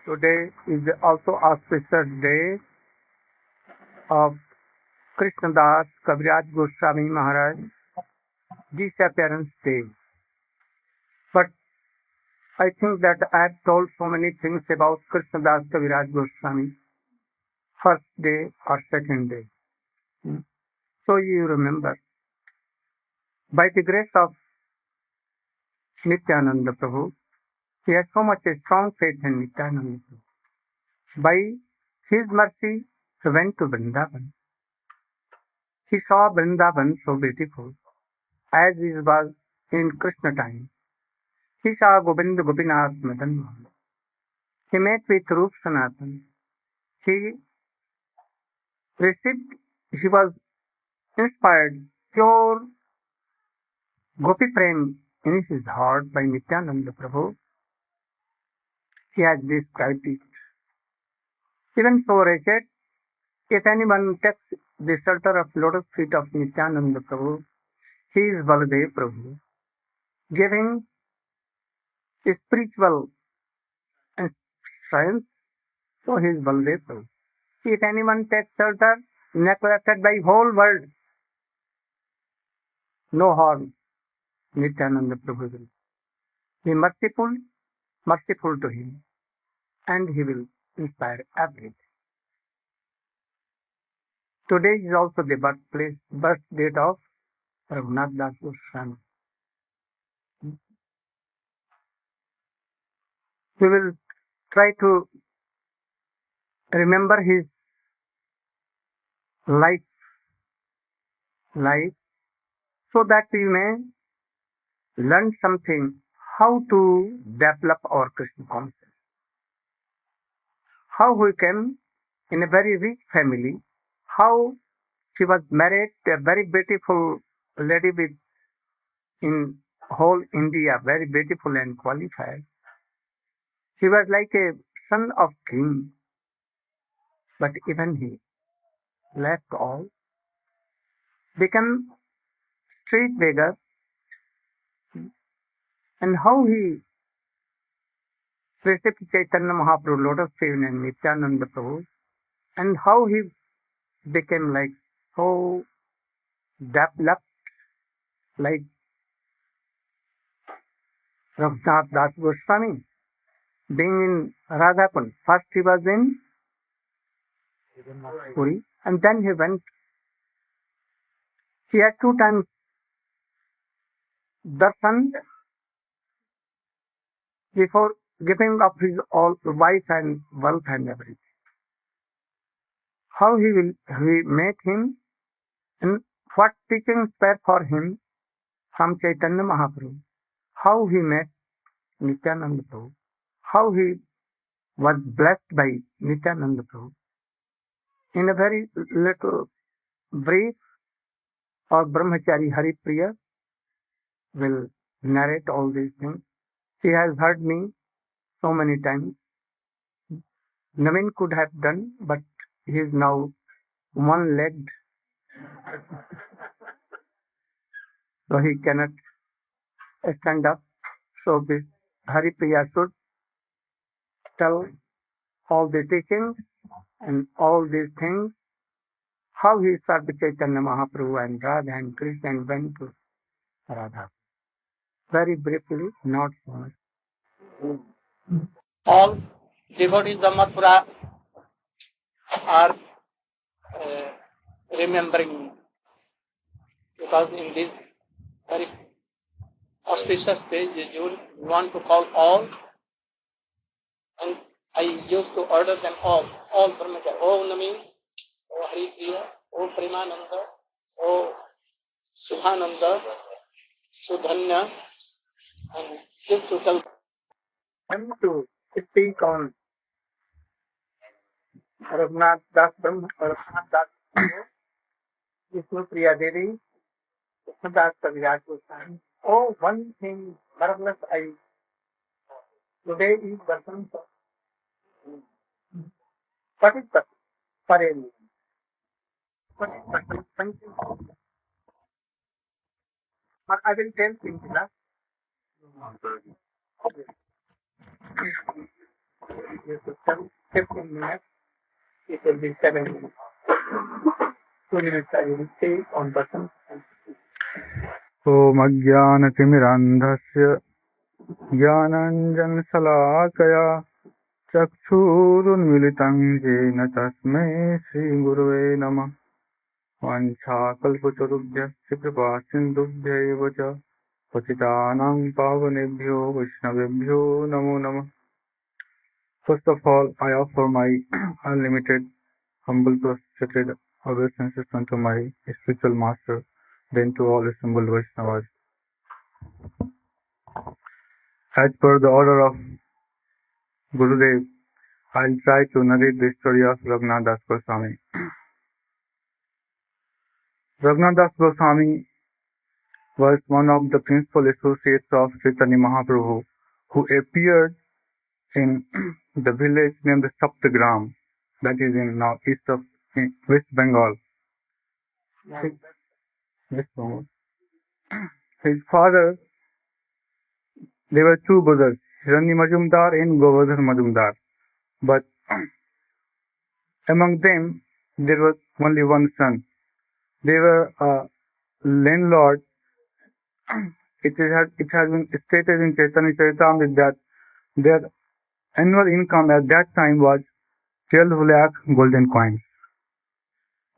Today is also auspicious day of Krishnadas Kaviraj Goswami Maharaj disappearance day. But I think that I have told so many things about Krishnadas Kaviraj Goswami, first day or second day. So you remember, by the grace of Nityananda Prabhu, he had so much a strong faith in Nityananda Prabhu. By his mercy, he went to Vrindavan. He saw Vrindavan so beautiful, as it was in Krishna time. He saw Govinda Gopinath Madan Mohan. He met with Rup Sanatan. He received, he was inspired pure Gopi Prem in his heart by Nityananda Prabhu. He has described it. Even so wretched, if anyone takes the shelter of lotus feet of Nityananda Prabhu, he is Baladev Prabhu, giving spiritual strength, so he is Baladev Prabhu. If anyone takes shelter, neglected by whole world, no harm, Nityananda Prabhu will be merciful to him, and he will inspire everything. Today is also the birth date of Raghunath Das Goswami. We will try to remember his life, so that we may learn something how to develop our Krishna consciousness. How he came in a very rich family, how she was married to a very beautiful lady with in whole India, very beautiful and qualified. He was like a son of king, but even he left all, became street beggar, and how he received Chaitanya Mahaprabhu, Lotus Feet and Nityananda Prabhu, and how he became like so developed, like Raghunath Das Goswami, being in Radhakund. First he was in Puri, and then he went. He had 2 times darshan before giving up his all wife and wealth and everything. How he met him, and what teachings were for him from Chaitanya Mahaprabhu. How he met Nityananda Prabhu. How he was blessed by Nityananda Prabhu. In a very little brief, or Brahmachari Hari Priya will narrate all these things. He has heard me so many times. Naveen could have done, but he is now one-legged, so he cannot stand up. So this Hari Priya should tell all the teachings and all these things, how he served Chaitanya Mahaprabhu and Radha and Krishna and went to Radha. Very briefly, not so much. All devotees of Mathura are remembering, because in this very auspicious day, you want to call all, and I used to order them all Brahmachari. Oh Nami, oh Hari Priya, oh Premananda, oh Subhananda, Sudhanya, and this to tell. I'm to speak on Raghunath Das Brahma, Raghunath Das Vishnu Priya Devi, Krishnadas Kaviraj Goswami. Oh, one thing marvelous today is Vasanta. What is Vasanta? For anyone. What is Vasanta Pancami? But I will tell Pinkila. You should tell 15 minutes, it will be 7 minutes. 2 minutes I will stay on button. ॐ अज्ञानतिमिरान्धस्य ज्ञानाञ्जनशलाकया चक्षुरुन्मिलितं येन तस्मै श्रीगुरवे नमः। वाञ्छाकल्पतरुभ्यश्च कृपासिन्धुभ्यैव च पतितानां पावनेभ्यो वैष्णवेभ्यो नमो नमः। First of all, I offer my unlimited, humble, prostrated obeisances unto my spiritual master, then to all assembled Vaishnavas. As per the order of Gurudev, I'll try to narrate the story of Raghunath Das Goswami. Raghunath Das Goswami was one of the principal associates of Chaitanya Mahaprabhu, who appeared in the village named Saptagram, that is in now east of West Bengal. West Bengal. His father, there were two brothers, Hiranya Majumdar and Govardhan Majumdar, but among them there was only one son. They were a landlord. It has been stated in Chaitanya Charitamrita that their annual income at that time was 12 lakh golden coins.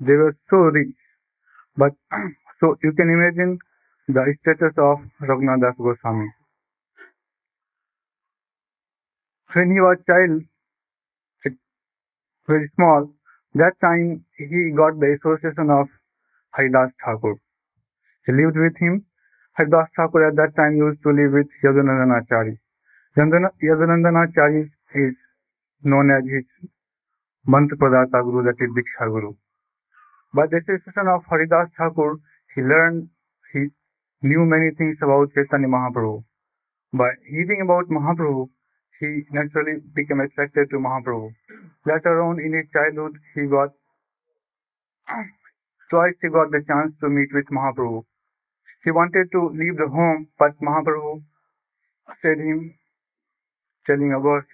They were so rich, but so you can imagine the status of Raghunath Das Goswami. When he was child, very small, that time he got the association of Haridas Thakur. He lived with him. Haridas Thakur at that time used to live with Yadunandanachari. Yadunandanachari is known as his Mantra Pradata Guru, that is Diksha Guru. By the association of Haridas Thakur, he knew many things about Chaitanya Mahaprabhu. By hearing about Mahaprabhu, he naturally became attracted to Mahaprabhu. Later on in his childhood, twice he got the chance to meet with Mahaprabhu. He wanted to leave the home, but Mahaprabhu said him, telling about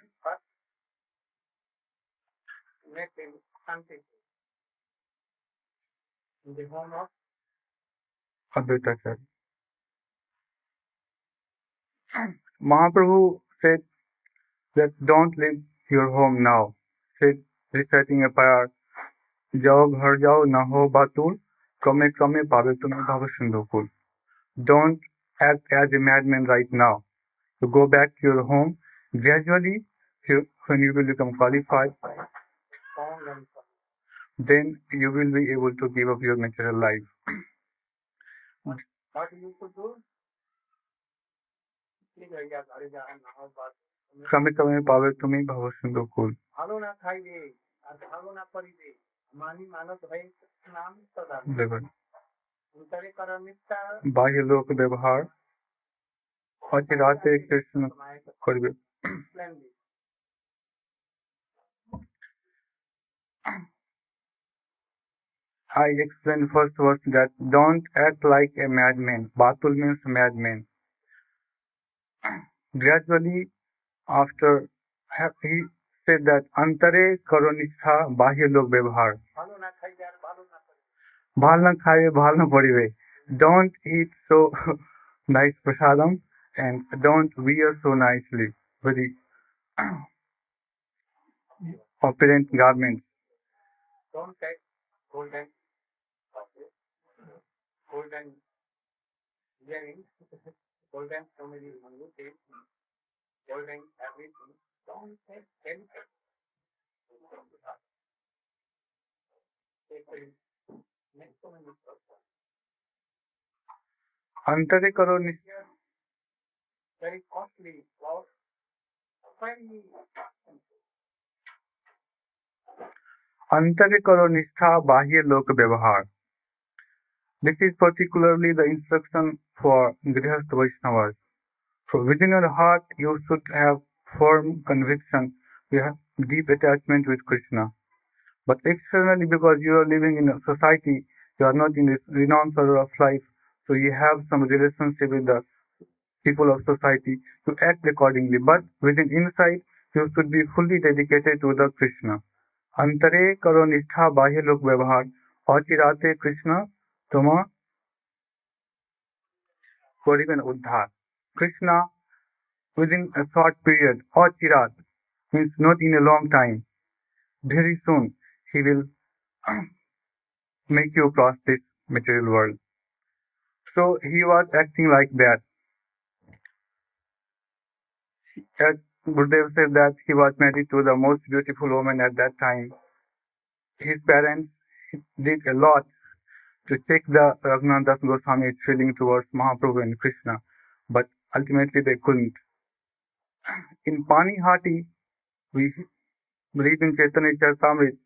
in the home of Advaita. Mahaprabhu said that don't leave your home now. Said, reciting a prayer, Jao ghar jao na ho batul, kame kame pabe tumhe bhava sindhukul. Don't act as a madman right now. You go back to your home. Gradually, when you will become qualified, then you will be able to give up your natural life. What you could do? Kame kame pabe tumhe bhava sindhukul. ভালো না খাইবে আর ভালো না করিবে মানি মানত হয়ে নাম সদা অন্তরে কর মিথ্যা বাহ্য লোক ব্যবহার অচিরাতে কৃষ্ণ করবে। I explained first was that don't act like a madman. Batul means madman. Gradually, after he said that antare karo nishtha bahya lok ব্যবহার bhal na khaibe bhal na poribe. Don't eat so nice prasadam and don't wear so nicely, very opulent garments. Don't take golden earrings, golden family mangoes, golden everything. Don't take anything. अंतरे करो निश्चय, very costly cloth, very अंतरे करो निष्ठा बाह्य लोक व्यवहार. This is particularly the instruction for Grihastha Vaishnavas. So within your heart, you should have firm conviction, you have deep attachment with Krishna. But externally, because you are living in a society, you are not in this renowned order of life, so you have some relationship with the people of society to act accordingly. But within inside, you should be fully dedicated to the Krishna. Antare karo nishtha bahya lok vyavahar achirate Krishna tuma koriben uddhar. Krishna within a short period, achirat means not in a long time. Very soon he will make you cross this material world. So he was acting like that. As Gurudev said that he was married to the most beautiful woman at that time. His parents did a lot to check the Raghunath Goswami's feeling towards Mahaprabhu and Krishna, but ultimately they couldn't. In Panihati, we read in Chaitanya Charitamrita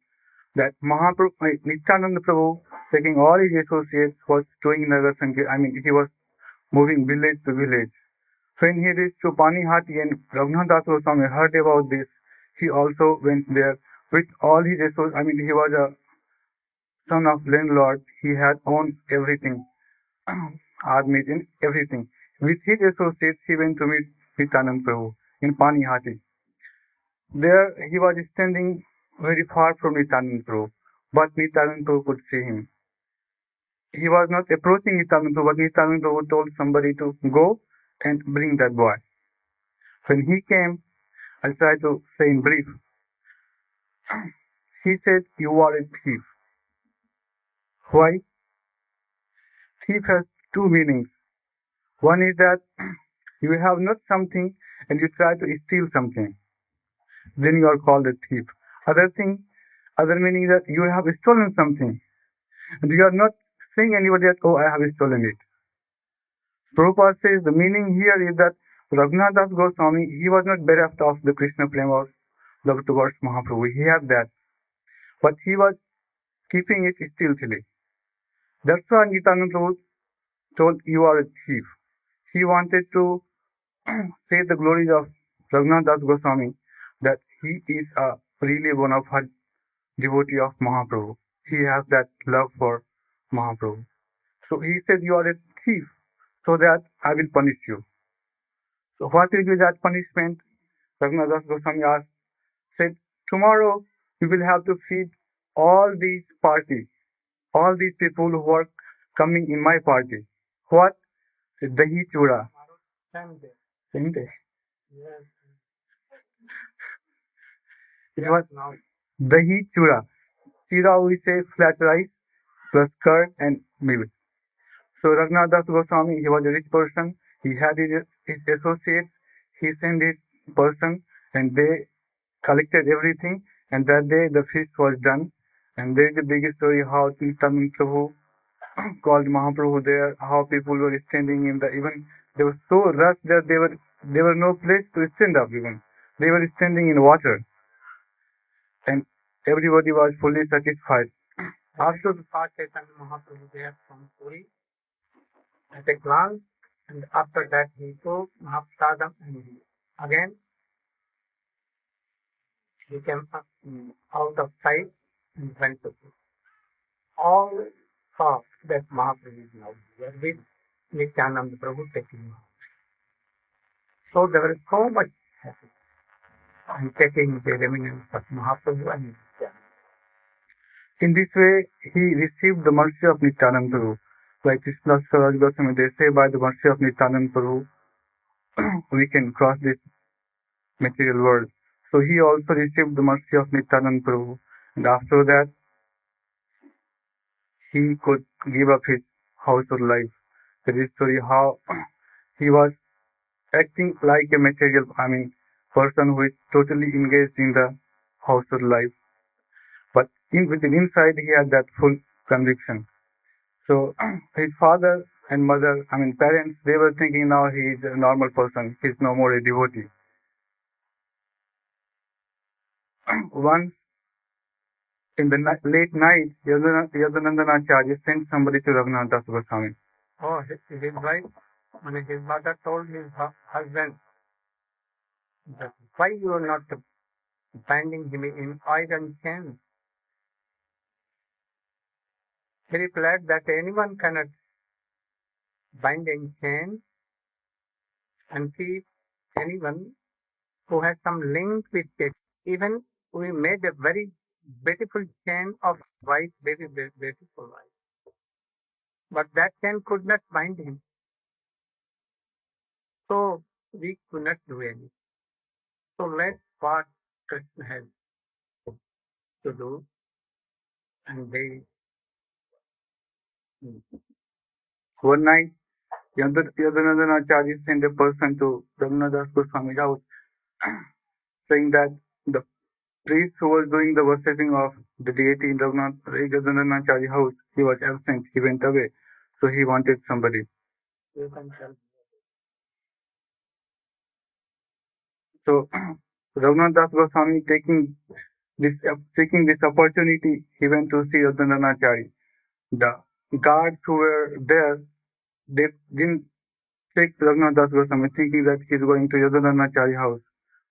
that Mahaprabhu, Nityananda Prabhu, taking all his associates, was doing Nagar Sankirtan. I mean, he was moving village to village. So when he reached to Panihati and Raghunath Goswami heard about this, he also went there with all his associates. I mean, he was a son of landlord. He had owned everything, armies and everything. With his associates, he went to meet Nityananda Prabhu in Panihati. There he was standing very far from Nityananda Prabhu, but Nityananda Prabhu could see him. He was not approaching Nityananda Prabhu, but Nityananda Prabhu told somebody to go and bring that boy. When he came, I'll try to say in brief. He said, "You are a thief." Why? Thief has two meanings. One is that you have not something and you try to steal something. Then you are called a thief. Other meaning is that you have stolen something and you are not saying anybody that, oh, I have stolen it. Prabhupada says the meaning here is that Raghunath Goswami, he was not bereft of the Krishna flame or love towards Mahaprabhu. He had that. But he was keeping it stealthily. That's why Nityananda Prabhu told, you are a thief. He wanted to say the glories of Raghunath Goswami, that he is a really bona fide devotee of Mahaprabhu. He has that love for Mahaprabhu. So he said, you are a thief, so that I will punish you. So what will be that punishment? Raghunath Goswami asked, said, tomorrow you will have to feed all these parties, all these people who are coming in my party. What? Said, Dahi Chura. Same day. It was Dahi Chura. Chira we say flat rice plus curd and milk. So Raghunath Goswami, he was a rich person. He had his associates. He sent his person and they collected everything. And that day the feast was done. And there is a big story how Nityananda Prabhu called Mahaprabhu there, how people were standing in the, even they were so rushed that there were no place to stand up even. They were standing in water. And everybody was fully satisfied. After the Chaitanya Mahaprabhu there from Puri, at a glance, and after that he took Mahaprasadam and again he came out of sight and went to Puri. All saw that Mahaprabhu is now here with Nityananda Prabhu taking him. So they were so much happy and taking the remnants of Mahaprabhu and Nityananda. In this way, he received the mercy of Nityananda Prabhu. Like Krishna Swaraj Goswami, they say by the mercy of Nityananda Prabhu, we can cross this material world. So he also received the mercy of Nityananda Prabhu. And after that, he could give up his household life. There is story how he was acting like a material, person who is totally engaged in the household life. But within inside, he had that full conviction. So his father and mother, parents, they were thinking now he is a normal person. He's no more a devotee. Once in the late night, Yadunandanacharya sent somebody to Raghunath Das Goswami. Oh, his wife, his mother told his husband that why you are not binding him in iron chains. He replied that anyone cannot bind in chains and keep anyone who has some link with it. Even we made a very beautiful chain of white, very beautiful white. But that chain could not bind him. So we could not do anything. So let's what Krishna has to do. And they, One night, Yadunandana Acharya sent a person to Raghunath Goswami's house saying that the priest who was doing the worshipping of the deity in Yadunandana Acharya house, he was absent, he went away. So he wanted somebody. you can tell. So Raghunath Goswami taking this opportunity, he went to see Yadunandana Acharya. The guards who were there, they didn't take Raghunath Goswami thinking that he's going to Yadunandana Acharya house.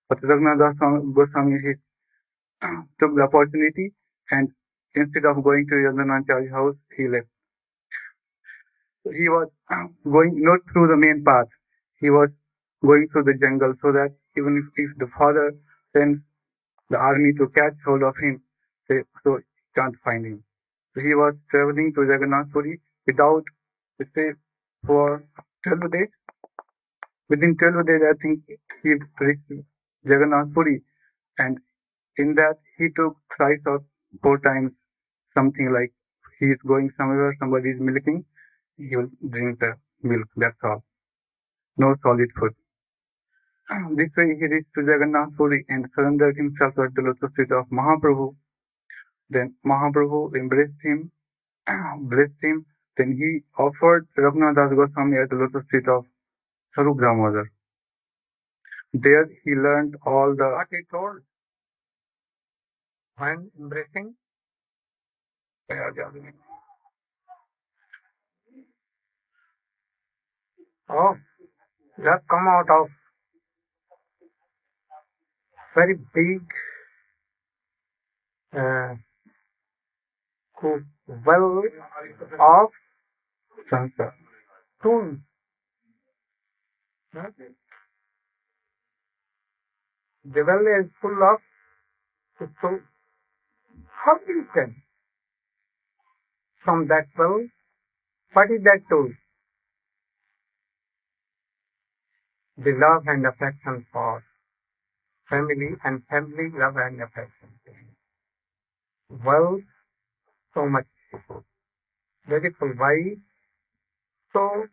But Raghunath Goswami he took the opportunity and instead of going to Yadunandana house, he left. So he was going not through the main path. He was going through the jungle so that even if the father sends the army to catch hold of him, so he can't find him. So he was traveling to Jagannath Puri without, let's say, for 12 days. Within 12 days, I think he reached Jagannath Puri, and in that he took thrice or four times something like he is going somewhere, somebody is milking, he will drink the milk. That's all. No solid food. This way he reached to Jagannath Puri and surrendered himself at the lotus feet of Mahaprabhu. Then Mahaprabhu embraced him, blessed him. Then he offered Raghunath Goswami at the lotus feet of Sarup Damodar. There he learned all the What he told when embracing. Oh, you have come out of very big uh, well of sanskar. stones. The well is full of stones. How do you tell from that well? What is that tool? The love and affection for family and family love and affection. Well, so much beautiful. Why? So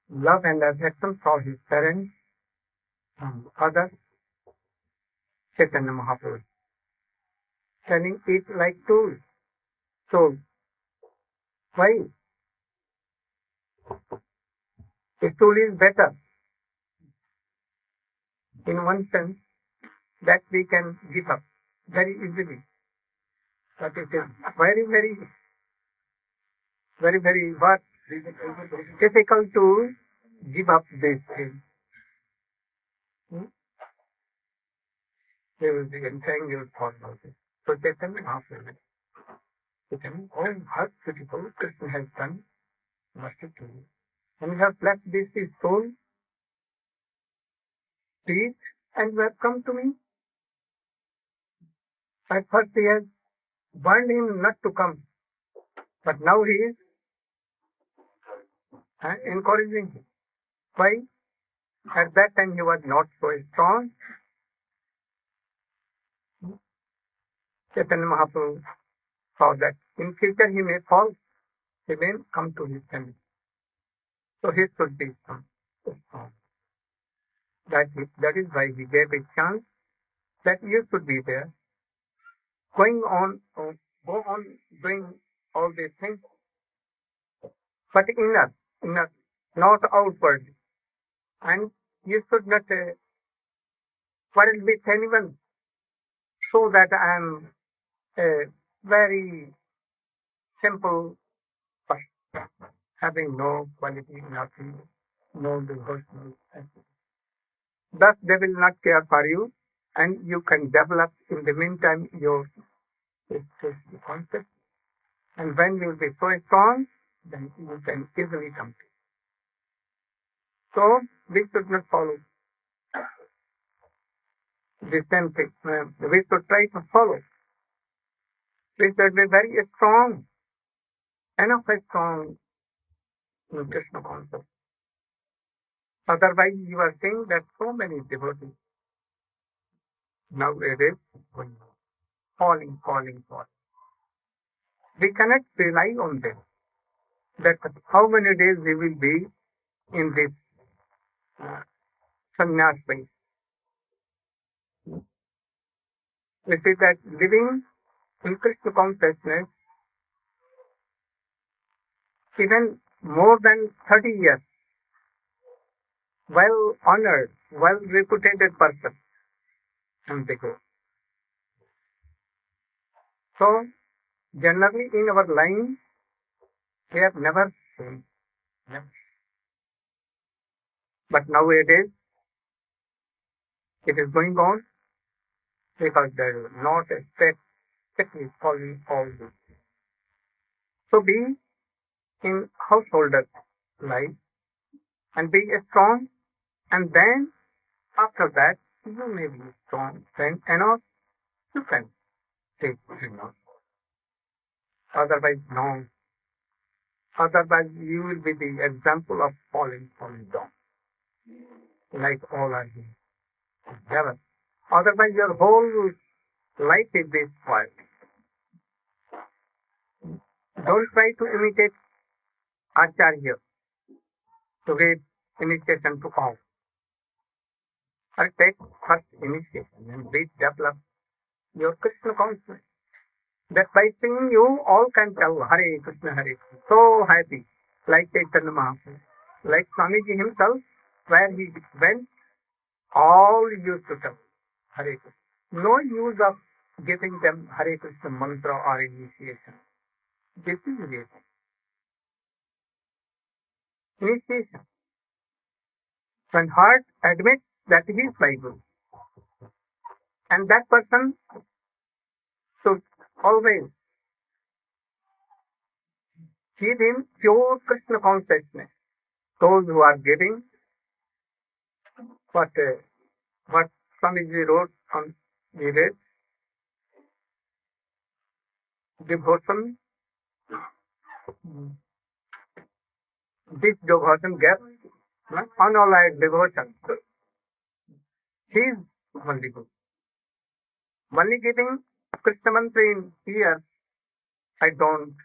love and affection for his parents and others, Chaitanya Mahaprabhu, telling it like tools. So why? The tool is better in one sense that we can give up very easily. But it is very what? Difficult to give up this thing. They will be entangled for about it. So Chaitanya Mahaprabhu, oh, how beautiful Krishna has done mercy to you. And you have left this his soul, peace, and you have come to me. At first he has warned him not to come, but now he is encouraging him. Why? At that time he was not so strong. Chaitanya Mahaprabhu saw that in future he may fall, he may come to his family. So he should be strong. That is why he gave a chance that you should be there, going on, go on doing all these things, but inner, not outward. And you should not quarrel with anyone, so that I am a very simple person, having no quality, nothing, no devotional. Thus, they will not care for you, and you can develop in the meantime your concept. And when you will be so strong, then you can easily come to it. So, this should not follow. the same thing. We should try to follow. We should be very strong, enough strong in Krishna consciousness. Otherwise, you are seeing that so many devotees nowadays going on, falling. We cannot rely on them. That how many days we will be in this uh, sannyas phase. We see that living in Krishna consciousness, even more than 30 years, well honored, well reputed person, and they go. So, generally in our line, we have never seen. Never. But nowadays, it is going on because there is not a strictly following all this. So, be in householder life and be strong, and then after that, you may be strong, then enough, you can take enough. Otherwise, no. Otherwise, you will be the example of falling down, like all are here. Never. Otherwise, your whole life is this spoiled. Don't try to imitate Acharya to give initiation to all. Or take first initiation and please develop your Krishna consciousness. That by seeing you, all can tell Hare Krishna, Hare Krishna. So happy, like Chaitanya Mahaprabhu, like Swamiji himself, where he went, all used to tell Hare Krishna. No use of giving them Hare Krishna mantra or initiation. This is it. Initiation. When heart admits that he is my Guru, and that person should always give him pure Krishna consciousness. Those who are giving what what Swamiji wrote on the red devotion, this devotion gap, unallied devotion. He is only good. Only giving Krishna mantra in ear, I don't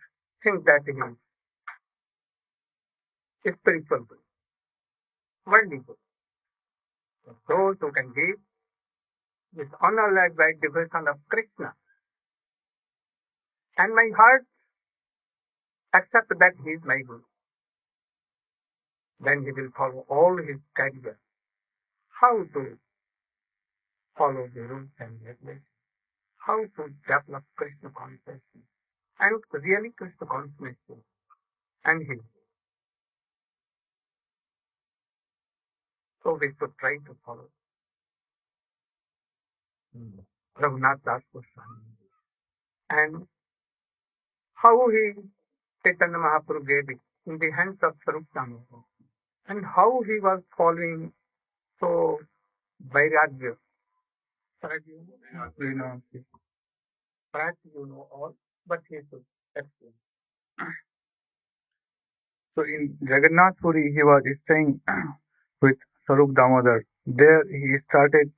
think that he is spiritual good, worldly good. Those who can give this unallied by devotion of Krishna, and my heart accept that he is my Guru, then he will follow all his career. How to follow the rules and regulations, how to develop Krishna consciousness, and really Krishna consciousness, and his. So we should try to follow Raghunath Das Goswami, and how he, Chaitanya Mahaprabhu gave it in the hands of Sarup Damodar, and how he was following so Vairagya. Perhaps you know all, but he should explain. So in Jagannath Puri, he was staying with Sarup Damodar. There he started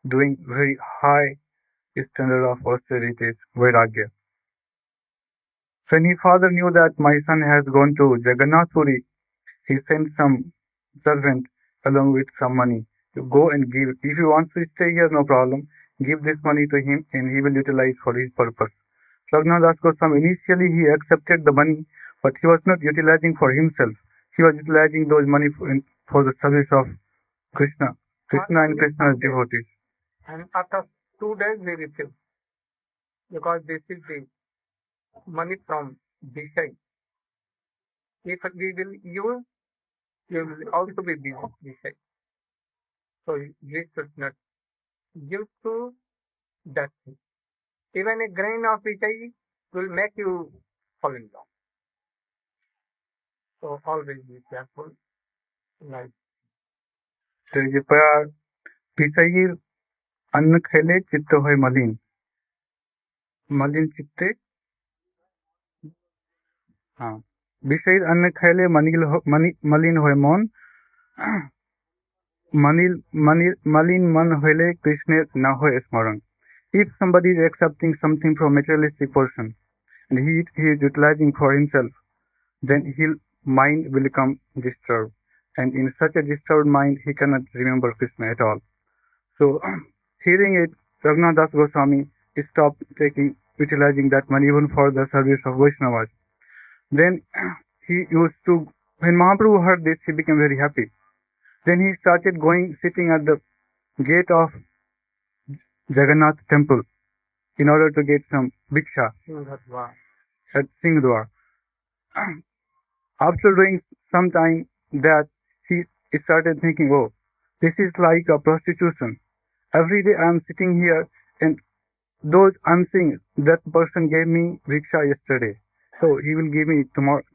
doing very high standard of austerities, Vairagya. When his father knew that my son has gone to Jagannath Puri, he sent some servant along with some money to go and give. If he wants to stay here, no problem. Give this money to him and he will utilize for his purpose. Raghunath Das Goswami, initially he accepted the money, but he was not utilizing for himself. He was utilizing those money for the service of Krishna. Krishna and Krishna's devotees. And after 2 days we refused, because this is the money from Bishai. If we will use, you will also be Bishai. So we should not give to that thing. Even a grain of Bishai will make you falling down. So always be careful. Like There is a prayer, Pisayir अन्न खैले चित्त होय मलिन, मलिन चित्ते हाँ विषयी अन्न खैले मलिन होय मन, मलिन मन होले कृष्ण न होय स्मरण. If somebody is accepting something from materialistic person and he is utilizing for himself, then his mind will become disturbed, and in such a disturbed mind he cannot remember Krishna at all. So hearing it, Raghunath Das Goswami stopped utilizing that money even for the service of Vaishnavas. Then he used to, when Mahaprabhu heard this, he became very happy. Then he started sitting at the gate of Jagannath temple in order to get some bhiksha at Singhdwar. After doing some time that, he started thinking, oh, this is like a prostitution. Every day I am sitting here and those I'm seeing, that person gave me bhiksha yesterday, so he will give me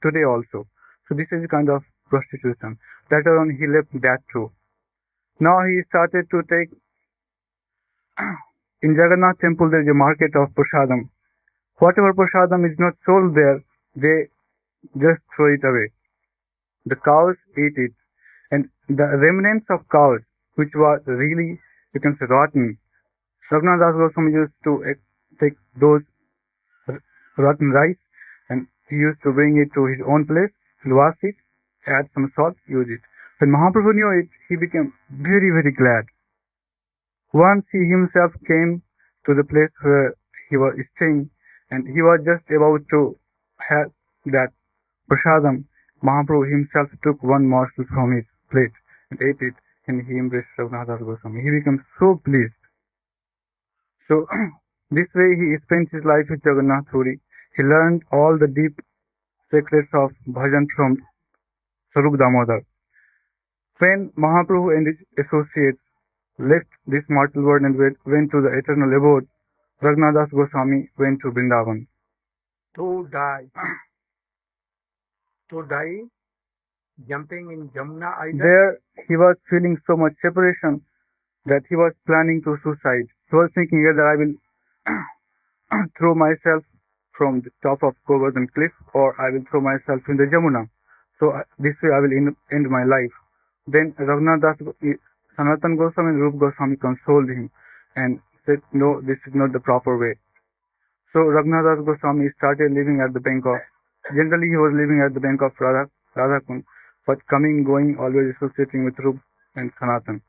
today also. So this is kind of prostitution. Later on he left that too. Now he started to take, in Jagannath temple there is a market of prasadam. Whatever prasadam is not sold there, they just throw it away. The cows eat it, and the remnants of cows, which was really, you can say, rotten, Raghunath Das Goswami used to take those rotten rice and he used to bring it to his own place, wash it, add some salt, use it. When Mahaprabhu knew it, he became very, very glad. Once he himself came to the place where he was staying and he was just about to have that prasadam, Mahaprabhu himself took one morsel from his plate and ate it, and he embraced Raghunath Das Goswami. He became so pleased. So this way he spent his life with Jagannath Puri. He learned all the deep secrets of bhajan from Sarup Damodar. When Mahaprabhu and his associates left this mortal world and went to the eternal abode, Raghunath Das Goswami went to Vrindavan. To die. To die jumping in Jamuna either. There he was feeling so much separation that he was planning to suicide. He was thinking whether I will throw myself from the top of Govardhan cliff or I will throw myself in the Jamuna. So this way I will end my life. Then Raghunath Das, Sanatan Goswami and Rup Goswami consoled him and said, no, this is not the proper way. So Raghunath Das Goswami started living at the bank of, generally he was living at the bank of Radhakund, but coming, going, always associating with Rup and Sanatan.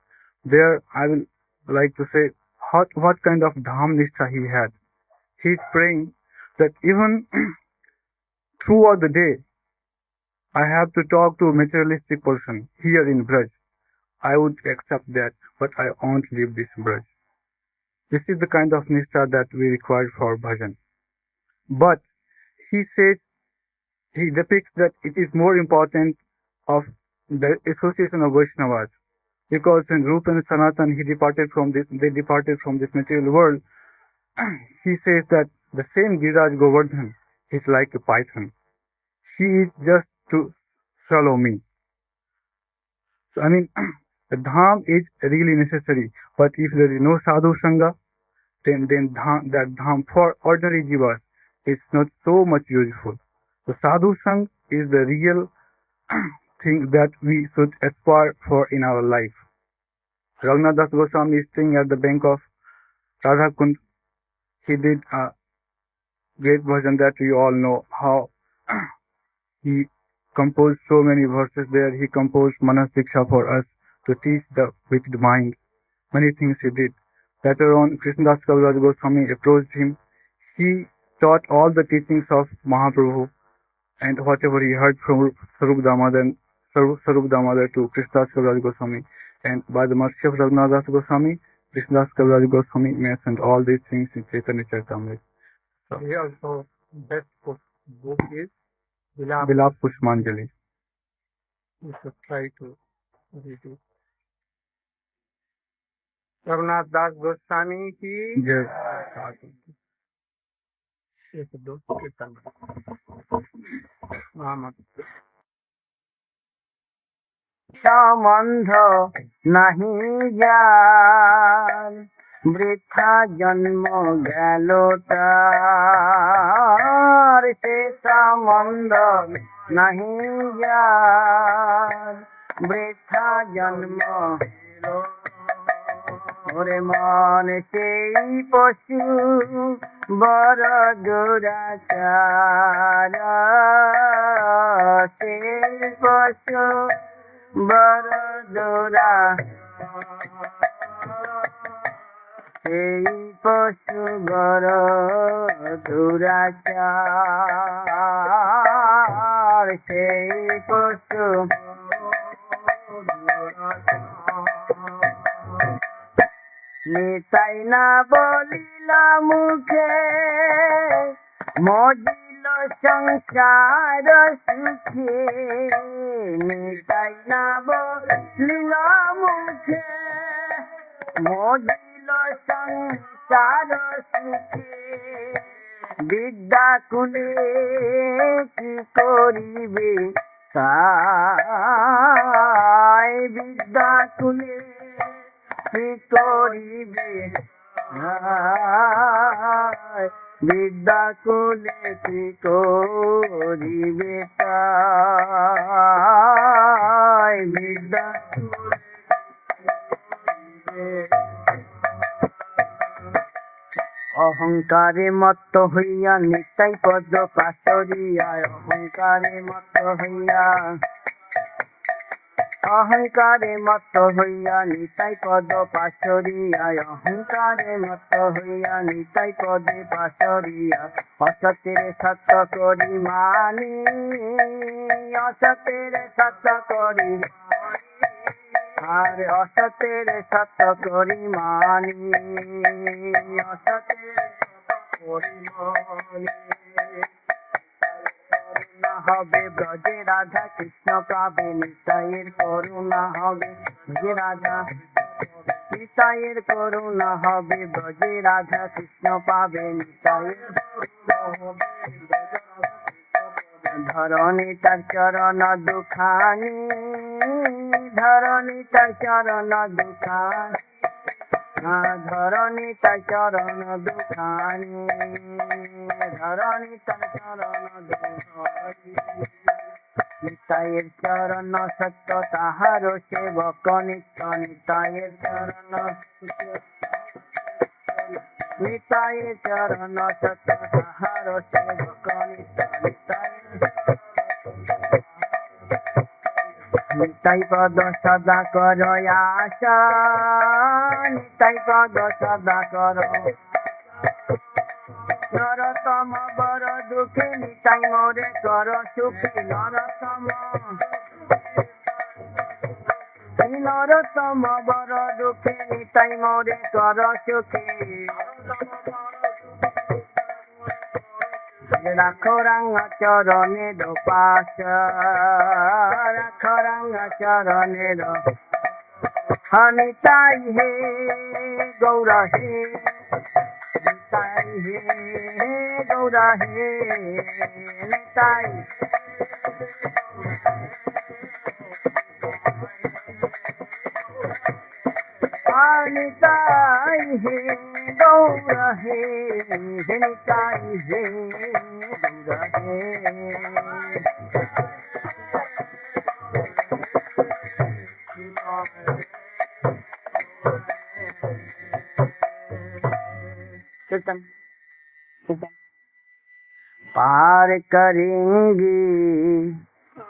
There I will like to say what kind of dham nishtha he had. He is praying that even throughout the day, I have to talk to a materialistic person here in Braj. I would accept that, but I won't leave this Braj. This is the kind of nishtha that we require for bhajan. But he says, he depicts that it is more important of the association of Vaishnavas. Because when Rupa and Sanatan they departed from this material world, he says that the same Giriraj Govardhan is like a python. She is just to swallow me. So I mean, the dham is really necessary, but if there is no sadhu sangha, then that dham for ordinary jivas is not so much useful. So sadhu sang is the real thing that we should aspire for in our life. Raghunath Das Goswami is staying at the bank of Radhakund. He did a great bhajan that we all know how he composed so many verses there. He composed Manas Diksha for us to teach the wicked mind. Many things he did. Later on, Krishnadas Kaviraj Goswami approached him. He taught all the teachings of Mahaprabhu and whatever he heard from Sarup Damodar to Krishnadas Kaviraj Goswami. And by the mercy of Raghunath Das Goswami, Krishnadas Kaviraj Goswami mentioned all these things in Chaitanya Charitamrita. So he also best book is Vilap Pushpanjali. You should try to read it. Raghunath दास गोस्वामी की जय। एक दो कीर्तन संबंध नहीं ज्ञान বৃথা জন্ম গেল তার, সে সম্বন্ধ নাহি যার। বৃথা জন্ম ওরে মন সেই পশু বড় দুরাচার, সেই পশু বড় সেই পশু বড় দুরাচার, সেই পশু নিতাই না বলিলা মুখে, মজিল সংসার সুখে। নিতাই না বলিলা মুখে, মজিল সংসার সুখে। বিদ্যা কুলে কি করিবে তাই, বিদ্যা কুলে কি করিবে তাই, বিদ্যা কুলে কি করিবে তাই, বিদ্যা অহংকারে মত্ত হইয়া নিতাই পদ পাশরিয়া, অহংকারে মত্ত হইয়া, অহংকারে মত্ত হইয়া নিতাই পদ পাশরিয়া, অহংকারে মত্ত হইয়া নিতাই পদে পাশরিয়া। অসতের সত্য করি মানি, অসতের সত্য করি, আর অসতের সত্য করি মানি, অসতের করি মানি। হবে ব্রজে রাধা কৃষ্ণ পাবে নিতাইয়ের করুণা হবে, ব্রজে রাধা নিতাইয়ের করুণা হবে, ব্রজে রাধা কৃষ্ণ পাবে নিতাইয়ের। ধরণী তার চরণ দুখানি, ধরণী তার চরণ দুখানি, ধরণী তার চরণ দুখানি, ধরণী তার চরণ দুখানি। নিতাইয়ের চরণ সত্য তাহার সেবক নিত্য, নিতাইয়ের চরণ, নিতাইয়ের চরণ সত্য তাহার সেবক নিত্য, নিতাই পদ সদা কর আশা, নিতাই পদ সদা কর। নরতম বড় দুঃখী নিতাই মোরে কর সুখী, নরতম নরতম বড় দুঃখী নিতাই মোরে কর সুখী। রাখো রাঙা চরণের পাশ, রাখো রাঙা চরণের, নিতাই হে গৌরা হে, নিতাই হে গৌরা হে, নিতাই নিতাই হে গৌরা হে, নিতাই হে গৌরা হে। कीर्तन कीर्तन पार करेंगे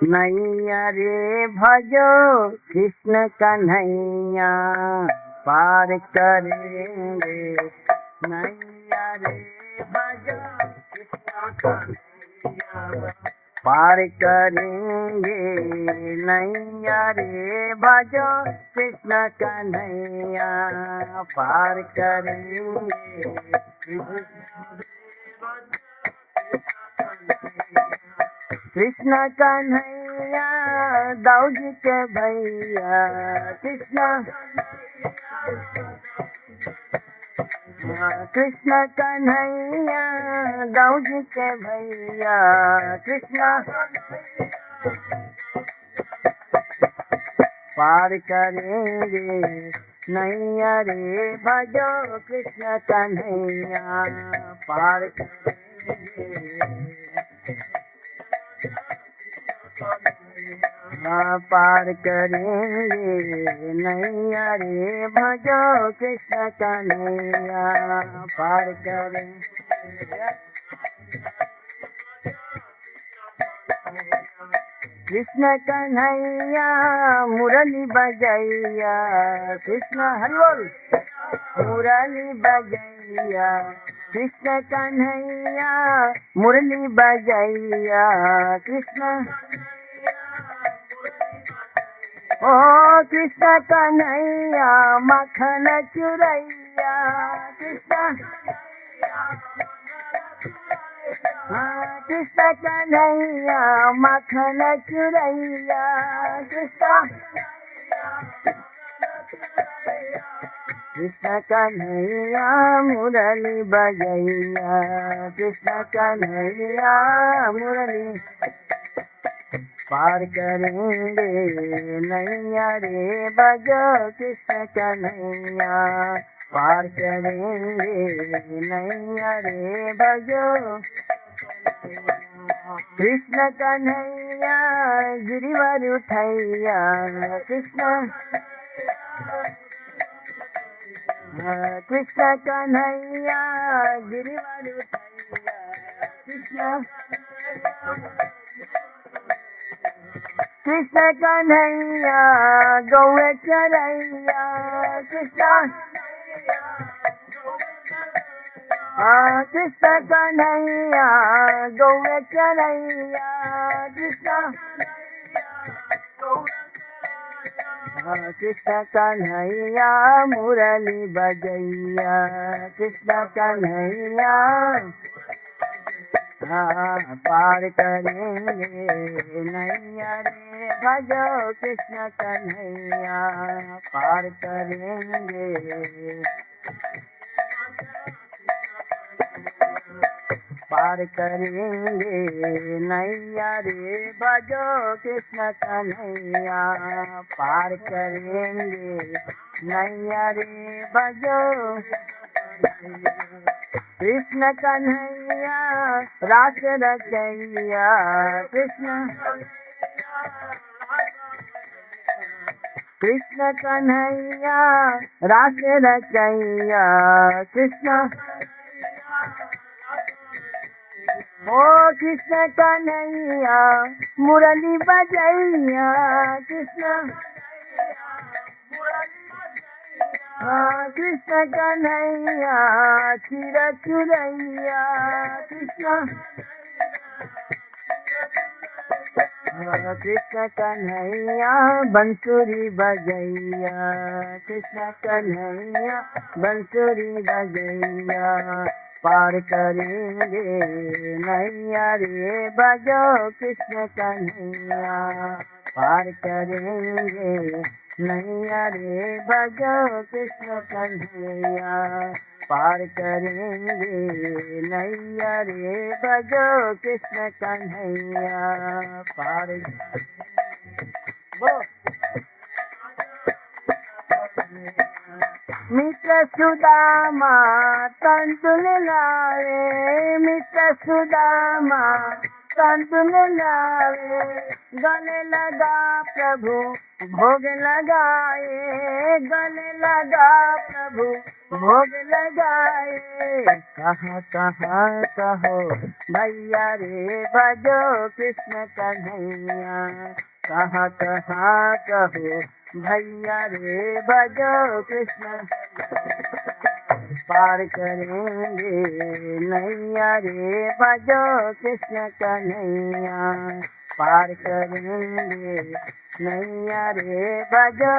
नैया रे भजो कृष्ण कन्हैया, पार करेंगे नैया रे भजो कृष्ण कन्हैया, पार करेंगे नैया रे भजो कृष्ण कन्हैया, पार करेंगे कृष्ण कन्हैया दाऊद के भैया, कृष्ण कृष्ण कन्हैया दाऊद के भैया, कृष्ण पार करेंगे नैया रे भजो कृष्ण कन्हैया पार करेंगे पार करेंगे नैया रे भजो कृष्ण कन्हैया पार करेंगे कृष्ण कन्हैया मुरली बजैया कृष्ण हरि बोल मुरली बजैया कृष्ण कन्हैया मुरली बजैया कृष्ण ओ कृष्ण कन्हैया मखन चुरैया कृष्ण कृष्ण कन्हैया मखन चुरैया कृष्ण कृष्ण कन्हैया मुरली बजैया कृष्ण कन्हैया मुरली पार करेंगे नैया रे भजो कृष्ण कन्हैया पार करेंगे नैया रे भजो कृष्ण कन्हैया गिरिवर उठैया कृष्ण कृष्ण कन्हैया गिरिवर उठैया कृष्ण कृष्ण कन्हैया गौए चरैया कृष्ण कृष्ण कन्हैया गौए चरैया कृष्ण कृष्ण कन्हैया मुरली बजैया कृष्ण कन्हैया पार करेंगे नैया रे भजो कृष्ण कन्हैया पार करेंगे पार करेंगे नैया रे भजो कृष्ण कन्हैया पार करेंगे नैया रे भजो कृष्ण कन्हैया रास रचैया कृष्ण कृष्ण कन्हैया रास रचैया कृष्ण ओ कृष्ण कन्हैया मुरली बजैया कृष्ण कृष्ण कन्हैया चिर चुरैया कृष्ण कृष्ण कन्हैया बंसुरी बजैया कृष्ण कन्हैया बंसुरी बजैया पार करेंगे नैया रे भजो कृष्ण कन्हैया पार करेंगे नैया रे भजो कृष्ण कन्हैया पार करेंगे नैया रे भजो कृष्ण कन्हैया पार मित्र सुदामा तंतुल लावे मित्र सुदामा तंतुल लावे गले लगा प्रभु भोग लगाए गले लगा प्रभु भोग लगाए कहाँ कहाँ कहो भैया रे भजो कृष्ण कन्हैया कहाँ कहाँ कहो भैया रे भजो कृष्ण पार करेंगे नैया रे भजो कृष्ण कन्हैया पार करेंगे नैया रे भजो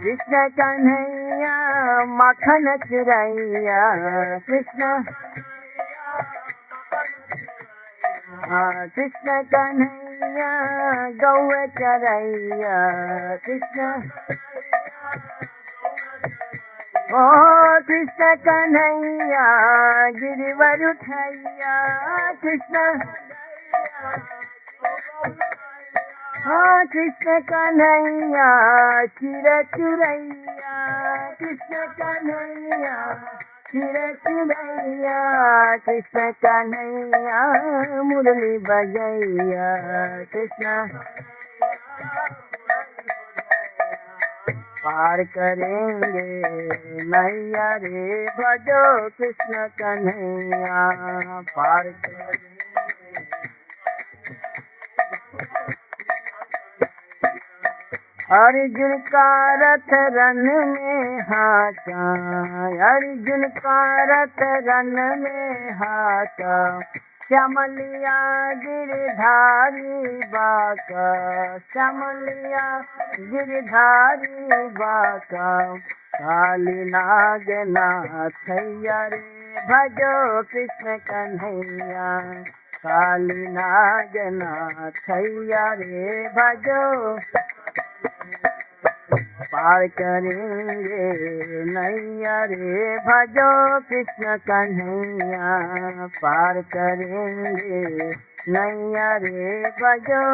कृष्ण कन्हैया मखन चुरैया कृष्ण कृष्ण कन्हैया गौ चरैया कृष्ण ओ कृष्ण कन्हैया गिरिवर उठैया कृष्ण हाँ कृष्ण कन्हैया चिर चुरैया, कृष्ण कन्हैया चिर चुरैया, कृष्ण कन्हैया मुरली बजैया, कृष्ण पार करेंगे नैया रे भजो कृष्ण कन्हैया, पार करेंगे। अर्जुन का रथ रन में हाथा, अर्जुन का रथ रन में हाथा, श्यामलिया गिरधारी बाका, श्यामलिया गिरधारी बाका, काली नाग नाथैया रे भजो कृष्ण कन्हैया, काली नाग नाथैया रे भजो, पार करेंगे नैया रे भजो कृष्ण कन्हैया, पार करेंगे नैया रे भजो।